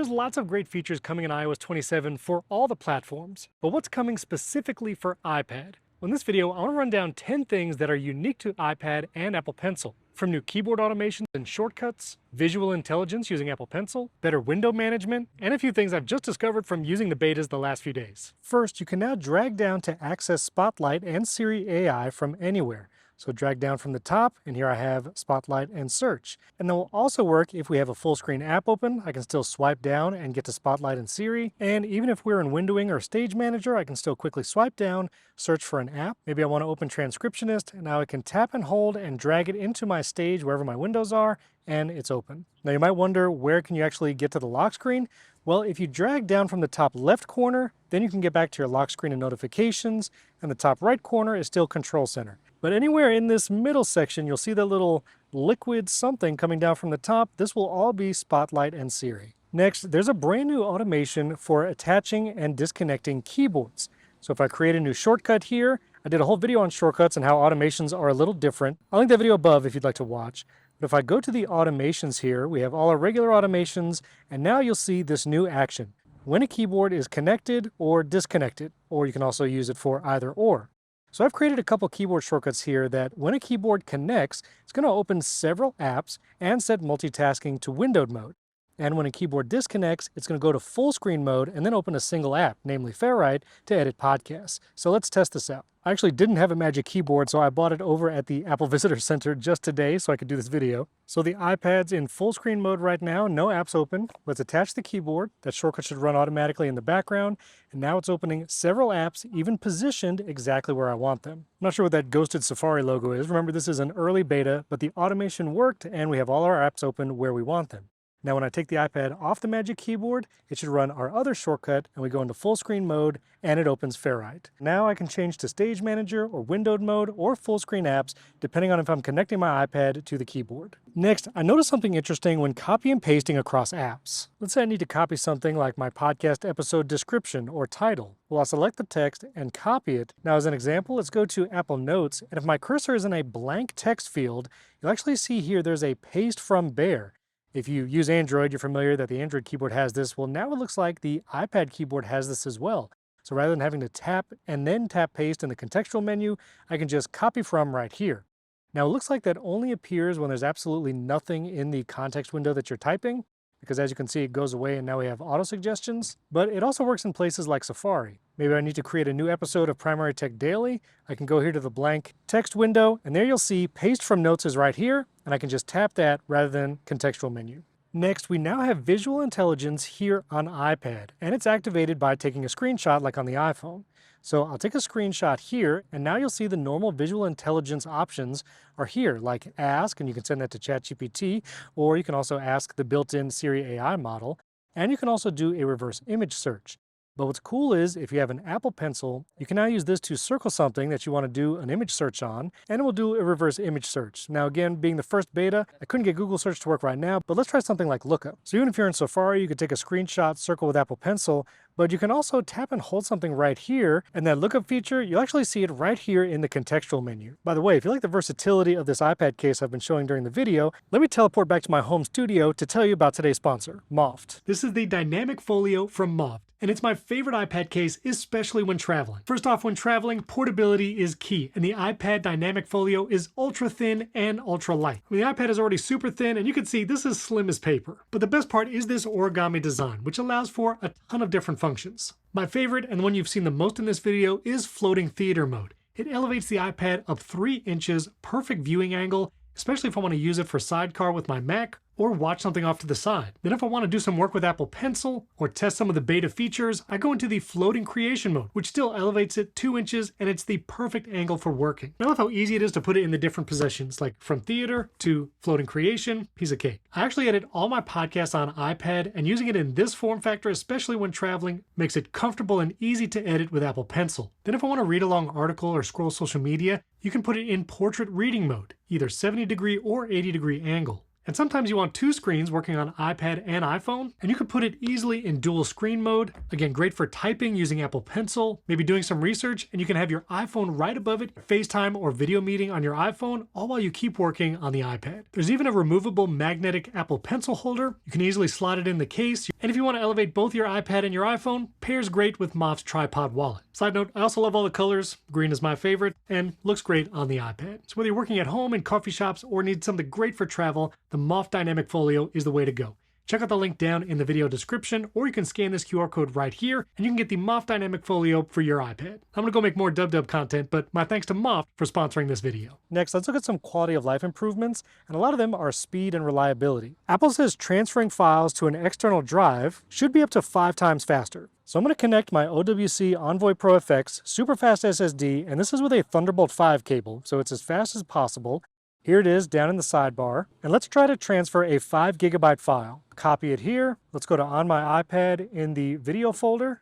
there's lots of great features coming in iOS 27 for all the platforms, but what's coming specifically for iPad? Well, in this video, I want to run down 10 things that are unique to iPad and Apple Pencil. From new keyboard automation and shortcuts, visual intelligence using Apple Pencil, better window management, and a few things I've just discovered from using the betas the last few days. First, you can now drag down to access Spotlight and Siri AI from anywhere. So drag down from the top, and here I have Spotlight and Search. And that will also work if we have a full screen app open. I can still swipe down and get to Spotlight and Siri. And even if we're in Windowing or Stage Manager, I can still quickly swipe down, search for an app. Maybe I want to open Transcriptionist, and now I can tap and hold and drag it into my stage wherever my windows are, and it's open. Now you might wonder, where can you actually get to the lock screen? Well, if you drag down from the top left corner, then you can get back to your lock screen and notifications, and the top right corner is still Control Center. But anywhere in this middle section, you'll see that little liquid something coming down from the top. This will all be Spotlight and Siri. Next, there's a brand new automation for attaching and disconnecting keyboards. So if I create a new shortcut here, I did a whole video on shortcuts and how automations are a little different. I'll link that video above if you'd like to watch. But if I go to the automations here, we have all our regular automations, and now you'll see this new action. When a keyboard is connected or disconnected, or you can also use it for either or. So I've created a couple keyboard shortcuts here that when a keyboard connects, it's going to open several apps and set multitasking to windowed mode. And when a keyboard disconnects, it's going to go to full screen mode and then open a single app, namely Fairwrite, to edit podcasts. So let's test this out. I actually didn't have a Magic Keyboard, so I bought it over at the Apple Visitor Center just today so I could do this video. So the iPad's in full screen mode right now, no apps open. Let's attach the keyboard. That shortcut should run automatically in the background. And now it's opening several apps, even positioned exactly where I want them. I'm not sure what that ghosted Safari logo is. Remember, this is an early beta, but the automation worked and we have all our apps open where we want them. Now when I take the iPad off the Magic Keyboard, it should run our other shortcut and we go into full screen mode and it opens Fairwrite. Now I can change to Stage Manager or windowed mode or full screen apps depending on if I'm connecting my iPad to the keyboard. Next, I noticed something interesting when copy and pasting across apps. Let's say I need to copy something like my podcast episode description or title. Well, I'll select the text and copy it. Now as an example, let's go to Apple Notes, and if my cursor is in a blank text field, you'll actually see here there's a paste from Bear. If you use Android, you're familiar that the Android keyboard has this. Well, now it looks like the iPad keyboard has this as well. So rather than having to tap and then tap paste in the contextual menu, I can just copy from right here. Now it looks like that only appears when there's absolutely nothing in the context window that you're typing, because as you can see, it goes away and now we have auto suggestions. But it also works in places like Safari. Maybe I need to create a new episode of Primary Tech Daily. I can go here to the blank text window, and there you'll see paste from notes is right here, and I can just tap that rather than contextual menu. Next, we now have visual intelligence here on iPad, and it's activated by taking a screenshot like on the iPhone. So I'll take a screenshot here, and now you'll see the normal visual intelligence options are here, like Ask, and you can send that to ChatGPT, or you can also ask the built-in Siri AI model, and you can also do a reverse image search. But what's cool is if you have an Apple Pencil, you can now use this to circle something that you want to do an image search on, and it will do a reverse image search. Now again, being the first beta, I couldn't get Google search to work right now, but let's try something like lookup. So even if you're in Safari, you could take a screenshot, circle with Apple Pencil, but you can also tap and hold something right here, and that lookup feature, you'll actually see it right here in the contextual menu. By the way, if you like the versatility of this iPad case I've been showing during the video, let me teleport back to my home studio to tell you about today's sponsor, MoFT. This is the Dynamic Folio from MoFT, and it's my favorite iPad case, especially when traveling. First off, when traveling, portability is key, and the iPad Dynamic Folio is ultra thin and ultra light. The iPad is already super thin, and you can see this is slim as paper. But the best part is this origami design, which allows for a ton of different functions. My favorite, and the one you've seen the most in this video, is floating theater mode. It elevates the iPad up 3 inches, perfect viewing angle, especially if I want to use it for sidecar with my Mac or watch something off to the side. Then if I want to do some work with Apple Pencil or test some of the beta features, I go into the floating creation mode, which still elevates it 2 inches, and it's the perfect angle for working. I love how easy it is to put it in the different positions, like from theater to floating creation, piece of cake. I actually edit all my podcasts on iPad, and using it in this form factor, especially when traveling, makes it comfortable and easy to edit with Apple Pencil. Then if I want to read a long article or scroll social media, you can put it in portrait reading mode, either 70-degree or 80-degree angle. And sometimes you want two screens working on iPad and iPhone, and you could put it easily in dual screen mode. Again, great for typing using Apple Pencil, maybe doing some research, and you can have your iPhone right above it, FaceTime or video meeting on your iPhone, all while you keep working on the iPad. There's even a removable magnetic Apple Pencil holder. You can easily slot it in the case, and if you want to elevate both your iPad and your iPhone, pairs great with MoFT's tripod wallet. Side note, I also love all the colors. Green is my favorite, and looks great on the iPad. So whether you're working at home, in coffee shops, or need something great for travel, the MoFT Dynamic Folio is the way to go. Check out the link down in the video description, or you can scan this QR code right here, and you can get the MoFT Dynamic Folio for your iPad. I'm gonna go make more dub content, but my thanks to MoFT for sponsoring this video. Next, let's look at some quality of life improvements, and a lot of them are speed and reliability. Apple says transferring files to an external drive should be up to 5 times faster. So I'm gonna connect my OWC Envoy Pro FX super fast SSD, and this is with a Thunderbolt 5 cable, so it's as fast as possible. Here it is down in the sidebar, and let's try to transfer a 5 GB file. Copy it here. Let's go to On My iPad in the video folder.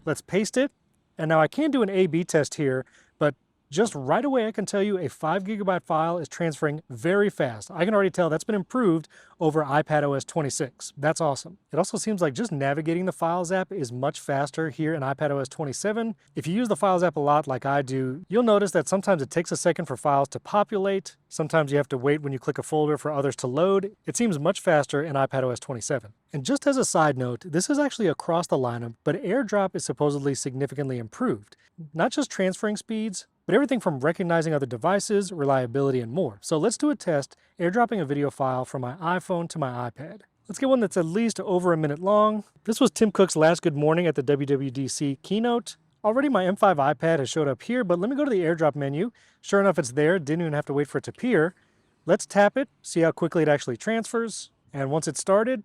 Let's paste it. And now I can do an A/B test here, but just right away I can tell you a 5 GB file is transferring very fast. I can already tell that's been improved over iPadOS 26. That's awesome. It also seems like just navigating the Files app is much faster here in iPadOS 27. If you use the Files app a lot like I do, you'll notice that sometimes it takes a second for files to populate. Sometimes you have to wait when you click a folder for others to load. It seems much faster in iPadOS 27. And just as a side note, this is actually across the lineup, but AirDrop is supposedly significantly improved. Not just transferring speeds, but everything from recognizing other devices, reliability, and more. So let's do a test, airdropping a video file from my iPhone to my iPad. Let's get one that's at least over a minute long. This was Tim Cook's last good morning at the WWDC keynote. Already my M5 iPad has showed up here, but let me go to the AirDrop menu. Sure enough, it's there. Didn't even have to wait for it to appear. Let's tap it, see how quickly it actually transfers. And once it's started,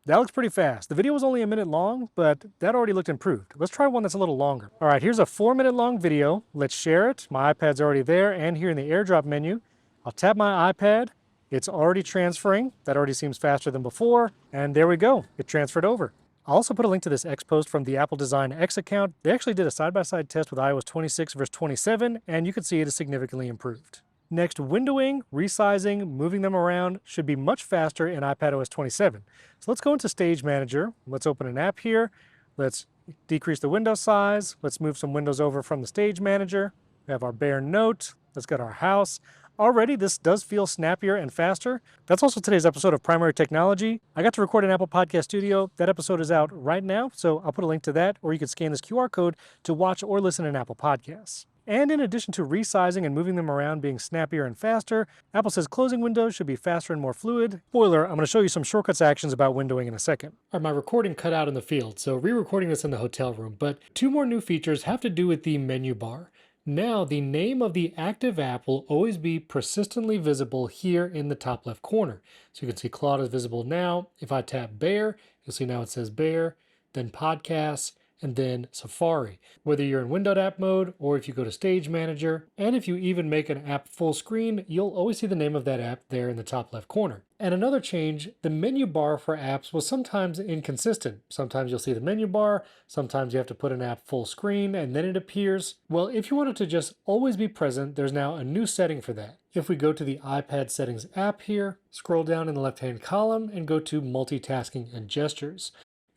that looks pretty fast. The video was only a minute long, but that already looked improved. Let's try one that's a little longer. All right, here's a 4-minute long video. Let's share it. My iPad's already there, and here in the AirDrop menu, I'll tap my iPad. It's already transferring. That already seems faster than before. And there we go. It transferred over. I'll also put a link to this X post from the Apple Design X account. They actually did a side-by-side test with iOS 26 versus 27, and you can see it is significantly improved. Next, windowing, resizing, moving them around should be much faster in iPadOS 27. So let's go into Stage Manager. Let's open an app here. Let's decrease the window size. Let's move some windows over from the Stage Manager. We have our Bare Note. Let's get our house. Already, this does feel snappier and faster. That's also today's episode of Primary Technology. I got to record in Apple Podcast Studio. That episode is out right now, so I'll put a link to that, or you could scan this QR code to watch or listen in Apple Podcasts. And in addition to resizing and moving them around being snappier and faster, Apple says closing windows should be faster and more fluid. Spoiler, I'm going to show you some shortcuts actions about windowing in a second. All right, my recording cut out in the field, so re-recording this in the hotel room, but 2 more new features have to do with the menu bar. Now, the name of the active app will always be persistently visible here in the top left corner. So you can see Claude is visible now. If I tap Bear, you'll see now it says Bear, then Podcasts, and then Safari. Whether you're in windowed app mode or if you go to Stage Manager, and if you even make an app full screen, you'll always see the name of that app there in the top left corner. And another change, the menu bar for apps was sometimes inconsistent. Sometimes you'll see the menu bar, sometimes you have to put an app full screen and then it appears. Well, if you want it to just always be present, there's now a new setting for that. If we go to the iPad Settings app here, scroll down in the left-hand column and go to Multitasking and Gestures.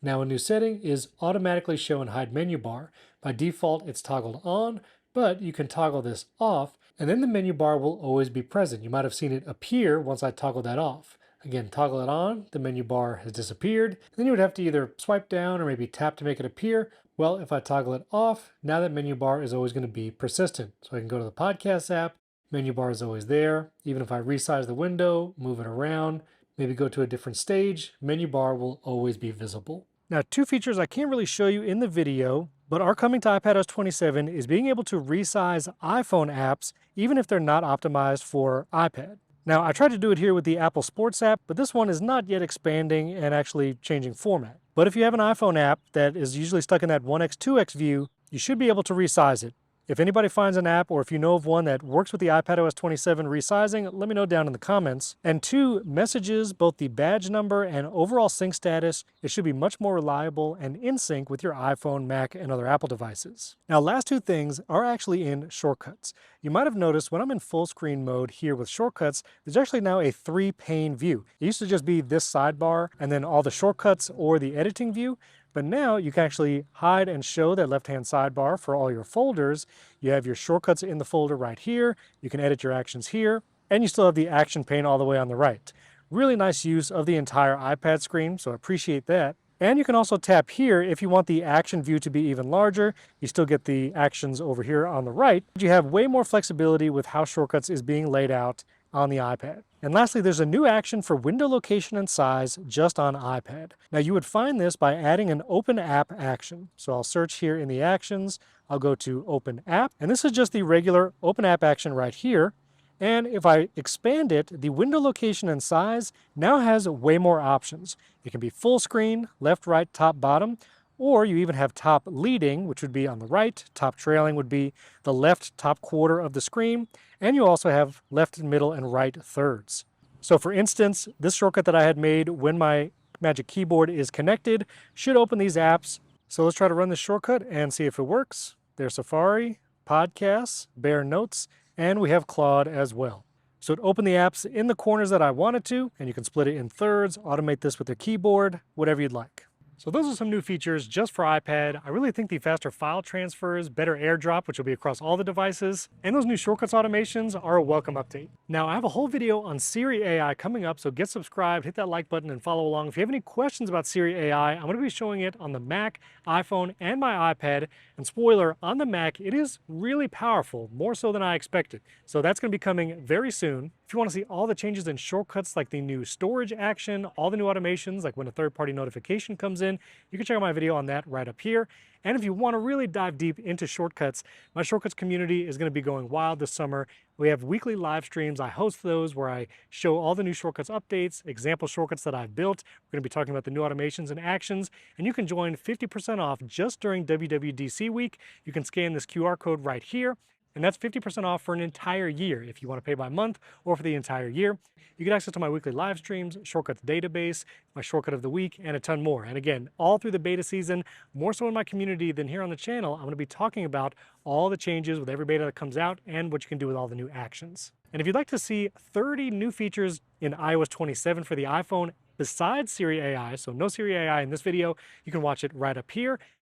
Now a new setting is automatically show and hide menu bar. By default, it's toggled on, but you can toggle this off, and then the menu bar will always be present. You might have seen it appear once I toggle that off. Again, toggle it on, the menu bar has disappeared. Then you would have to either swipe down or maybe tap to make it appear. Well, if I toggle it off, now that menu bar is always going to be persistent. So I can go to the Podcast app, menu bar is always there. Even if I resize the window, move it around, maybe go to a different stage, menu bar will always be visible. Now, 2 features I can't really show you in the video, but are coming to iPadOS 27 is being able to resize iPhone apps, even if they're not optimized for iPad. Now, I tried to do it here with the Apple Sports app, but this one is not yet expanding and actually changing format. But if you have an iPhone app that is usually stuck in that 1x, 2x view, you should be able to resize it. If anybody finds an app or if you know of one that works with the iPadOS 27 resizing, let me know down in the comments. And 2, messages, both the badge number and overall sync status, it should be much more reliable and in sync with your iPhone, Mac, and other Apple devices. Now, last 2 things are actually in shortcuts. You might have noticed when I'm in full screen mode here with shortcuts, there's actually now a 3-pane view. It used to just be this sidebar and then all the shortcuts or the editing view. But now you can actually hide and show that left-hand sidebar for all your folders. You have your shortcuts in the folder right here. You can edit your actions here, and you still have the action pane all the way on the right. Really nice use of the entire iPad screen, so I appreciate that. And you can also tap here if you want the action view to be even larger. You still get the actions over here on the right, but you have way more flexibility with how shortcuts is being laid out on the iPad. And lastly, there's a new action for window location and size just on iPad. Now you would find this by adding an Open App action. So I'll search here in the actions, I'll go to Open App, and this is just the regular Open App action right here. And if I expand it, the window location and size now has way more options. It can be full screen, left, right, top, bottom, or you even have top leading, which would be on the right, top trailing would be the left top quarter of the screen, and you also have left, middle, and right thirds. So for instance, this shortcut that I had made when my Magic Keyboard is connected should open these apps. So let's try to run this shortcut and see if it works. There's Safari, Podcasts, Bear Notes, and we have Claude as well. So it opened the apps in the corners that I wanted to, and you can split it in thirds, automate this with your keyboard, whatever you'd like. So those are some new features just for iPad. I really think the faster file transfers, better AirDrop, which will be across all the devices, and those new shortcuts automations are a welcome update. Now, I have a whole video on Siri AI coming up, so get subscribed, hit that like button, and follow along. If you have any questions about Siri AI, I'm going to be showing it on the Mac, iPhone, and my iPad. And spoiler, on the Mac, it is really powerful, more so than I expected. So that's going to be coming very soon. If you want to see all the changes in shortcuts like the new storage action, all the new automations like when a third-party notification comes in, you can check out my video on that right up here. And if you want to really dive deep into shortcuts, my shortcuts community is going to be going wild this summer. We have weekly live streams. I host those where I show all the new shortcuts updates, example shortcuts that I've built. We're going to be talking about the new automations and actions, and you can join 50% off just during WWDC week. You can scan this QR code right here, and that's 50% off for an entire year if you want to pay by month or for the entire year. You get access to my weekly live streams, shortcuts database, my shortcut of the week, and a ton more. And again, all through the beta season, more so in my community than here on the channel, I'm going to be talking about all the changes with every beta that comes out and what you can do with all the new actions. And if you'd like to see 30 new features in iOS 27 for the iPhone besides Siri AI, so no Siri AI in this video, you can watch it right up here.